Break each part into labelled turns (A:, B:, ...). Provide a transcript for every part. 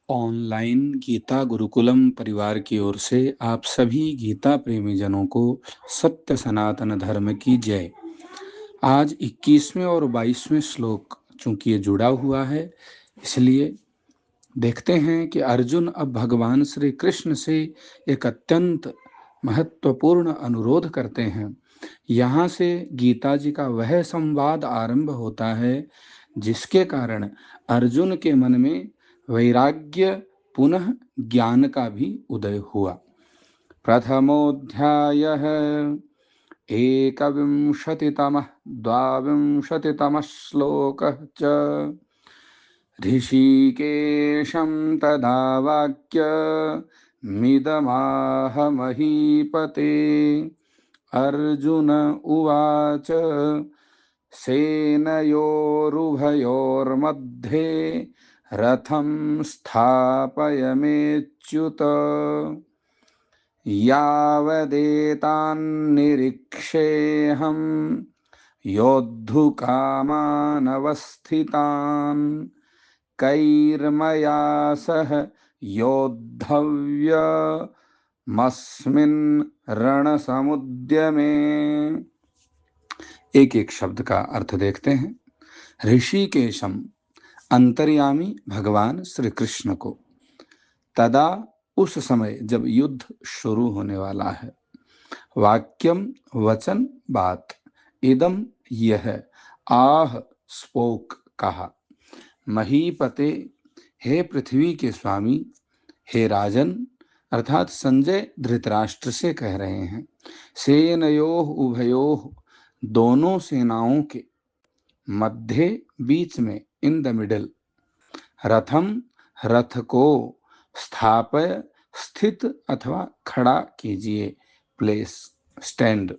A: Online Gita Gurukulam परिवार की ओर से आप सभी गीता प्रेमी जनों को सत्य सनातन धर्म की जय। आज 21वें और 22वें श्लोक चूंकि ये जुड़ा हुआ है, इसलिए देखते हैं कि अर्जुन अब भगवान श्री कृष्ण से एक अत्यंत महत्वपूर्ण अनुरोध करते हैं। यहाँ से गीता जी का वह संवाद आरंभ होता है जिसके कारण अर्जुन के मन में वैराग्य पुनः ज्ञान का भी उदय हुआ। प्रथमोऽध्यायः एकविंशतितमः द्वाविंशतितमः श्लोकः च ऋषिकेशं तदा वाक्यमिदमाह महीपते। अर्जुन उवाच सेनयोरुभयोर्मध्ये रथं स्थापयमेच्युत यावदेतान्निरीक्षेऽहं योद्धुकामानवस्थितान् कैर्मया सह योद्धव्यमस्मिन् रणसमुद्यमे। एक एक शब्द का अर्थ देखते हैं। ऋषिकेशम अंतर्यामी भगवान श्री कृष्ण को, तदा उस समय जब युद्ध शुरू होने वाला है, वाक्यम वचन बात, इदम यह, आह स्पोक कहा, महीपते हे पृथ्वी के स्वामी, हे राजन अर्थात संजय धृतराष्ट्र से कह रहे हैं। सेनयोः उभयोः दोनों सेनाओं के, मध्य बीच में, इन द मिडल, रथम रथ को, स्थापय स्थित अथवा खड़ा कीजिए, प्लेस स्टैंड।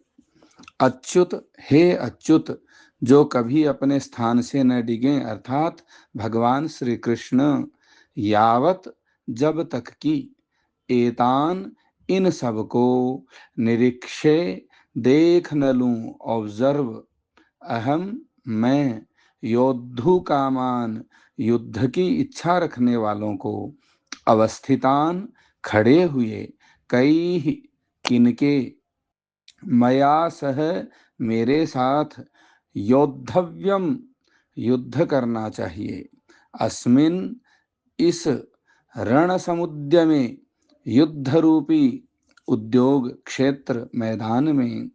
A: अच्युत हे अच्युत जो कभी अपने स्थान से न डिगे अर्थात भगवान श्री कृष्ण, यावत जब तक की, एतान इन सब को, निरीक्षे देख न लूं ऑब्जर्व, अहम मैं, योद्धु कामान युद्ध की इच्छा रखने वालों को, अवस्थितान खड़े हुए, कई किनके, मया सह मेरे साथ, योद्धव्यम युद्ध करना चाहिए, अस्मिन इस, रण समुद्य में युद्ध रूपी उद्योग क्षेत्र मैदान में।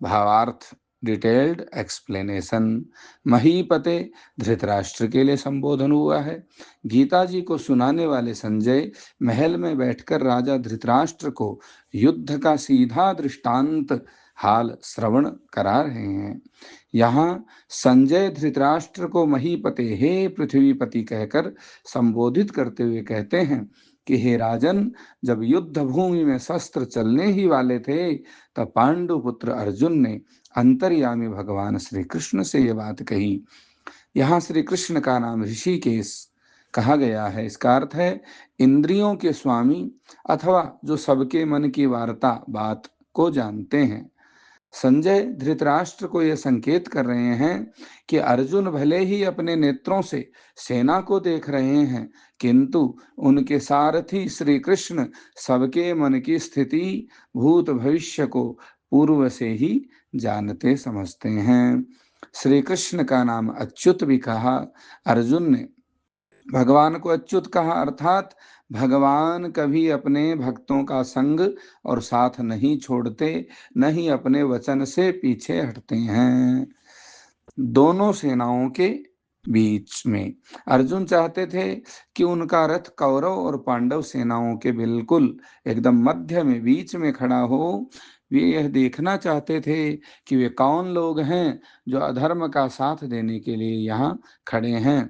A: भावार्थ डिटेल्ड एक्सप्लेनेशन। महीपते धृतराष्ट्र के लिए संबोधन हुआ है। गीता जी को सुनाने वाले संजय महल में बैठकर राजा धृतराष्ट्र को युद्ध का सीधा दृष्टांत हाल श्रवण करा रहे हैं। यहाँ संजय धृतराष्ट्र को महीपते हे पृथ्वीपति कहकर संबोधित करते हुए कहते हैं कि हे राजन, जब युद्ध भूमि में शस्त्र चलने ही वाले थे तब पांडुपुत्र अर्जुन ने अंतर्यामी भगवान श्री कृष्ण से ये बात कही। यहाँ श्री कृष्ण का नाम ऋषिकेश कहा गया है। इसका अर्थ है इंद्रियों के स्वामी अथवा जो सबके मन की वार्ता बात को जानते हैं। संजय धृतराष्ट्र को यह संकेत कर रहे हैं कि अर्जुन भले ही अपने नेत्रों से सेना को देख रहे हैं, किंतु उनके सारथी श्री कृष्ण सबके मन की स्थिति भूत भविष्य को पूर्व से ही जानते समझते हैं। श्री कृष्ण का नाम अच्युत भी कहा। अर्जुन ने भगवान को अच्युत कहा अर्थात भगवान कभी अपने भक्तों का संग और साथ नहीं छोड़ते, न ही अपने वचन से पीछे हटते हैं। दोनों सेनाओं के बीच में अर्जुन चाहते थे कि उनका रथ कौरव और पांडव सेनाओं के बिल्कुल एकदम मध्य में, बीच में खड़ा हो। वे यह देखना चाहते थे कि वे कौन लोग हैं जो अधर्म का साथ देने के लिए यहाँ खड़े हैं।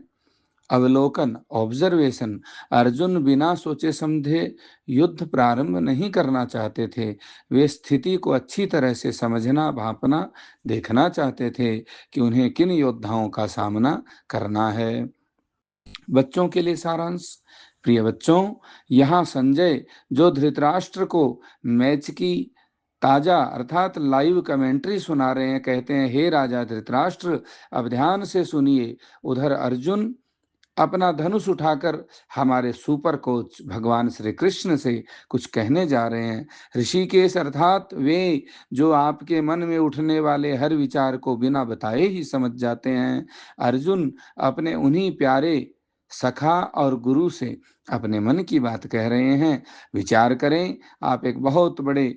A: अवलोकन ऑब्जर्वेशन। अर्जुन बिना सोचे समझे युद्ध प्रारंभ नहीं करना चाहते थे। वे स्थिति को अच्छी तरह से समझना, भांपना, देखना चाहते थे कि उन्हें किन योद्धाओं का सामना करना है। बच्चों के लिए सारांश। प्रिय बच्चों, यहाँ संजय जो धृतराष्ट्र को मैच की ताजा अर्थात लाइव कमेंट्री सुना रहे हैं, कहते हैं हे राजा धृतराष्ट्र अब ध्यान से सुनिए। उधर अर्जुन अपना धनुष उठाकर हमारे सुपर कोच भगवान श्री कृष्ण से कुछ कहने जा रहे हैं। ऋषिकेश अर्थात वे जो आपके मन में उठने वाले हर विचार को बिना बताए ही समझ जाते हैं। अर्जुन अपने उन्हीं प्यारे सखा और गुरु से अपने मन की बात कह रहे हैं। विचार करें, आप एक बहुत बड़े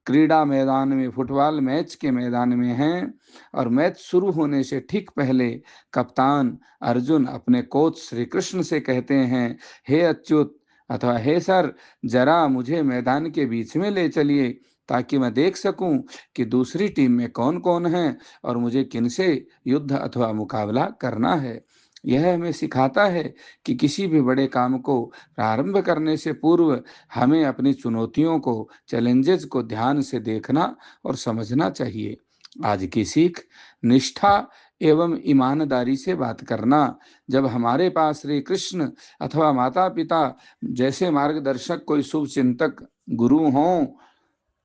A: क्रीड़ा मैदान में, फुटबॉल मैच के मैदान में हैं और मैच शुरू होने से ठीक पहले कप्तान अर्जुन अपने कोच श्री कृष्ण से कहते हैं, हे अच्युत अथवा हे सर, जरा मुझे मैदान के बीच में ले चलिए ताकि मैं देख सकूं कि दूसरी टीम में कौन कौन है और मुझे किनसे युद्ध अथवा मुकाबला करना है। यह हमें सिखाता है कि किसी भी बड़े काम को प्रारंभ करने से पूर्व हमें अपनी चुनौतियों को, चैलेंजेस को ध्यान से देखना और समझना चाहिए। आज की सीख, निष्ठा एवं ईमानदारी से बात करना। जब हमारे पास श्री कृष्ण अथवा माता पिता जैसे मार्गदर्शक, कोई शुभ चिंतक गुरु हों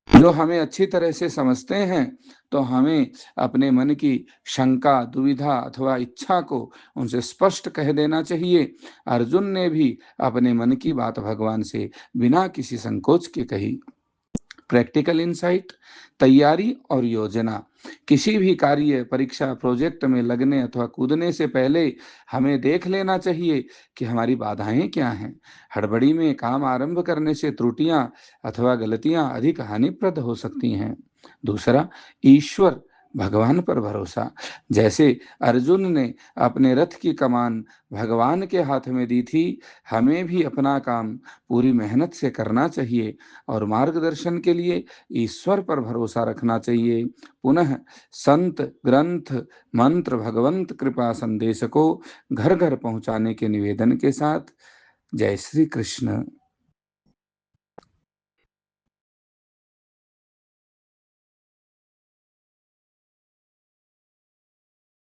A: जो हमें अच्छी तरह से समझते हैं, तो हमें अपने मन की शंका, दुविधा अथवा इच्छा को उनसे स्पष्ट कह देना चाहिए। अर्जुन ने भी अपने मन की बात भगवान से बिना किसी संकोच के कही। प्रैक्टिकल इंसाइट, तैयारी और योजना। किसी भी कार्य, परीक्षा, प्रोजेक्ट में लगने अथवा कूदने से पहले हमें देख लेना चाहिए कि हमारी बाधाएं क्या हैं। हड़बड़ी में काम आरंभ करने से त्रुटियां अथवा गलतियां अधिक हानिप्रद हो सकती हैं। दूसरा, ईश्वर, भगवान पर भरोसा। जैसे अर्जुन ने अपने रथ की कमान भगवान के हाथ में दी थी, हमें भी अपना काम पूरी मेहनत से करना चाहिए और मार्गदर्शन के लिए ईश्वर पर भरोसा रखना चाहिए। पुनः संत, ग्रंथ, मंत्र, भगवंत कृपा संदेश को घर घर पहुंचाने के निवेदन के साथ, जय श्री कृष्ण।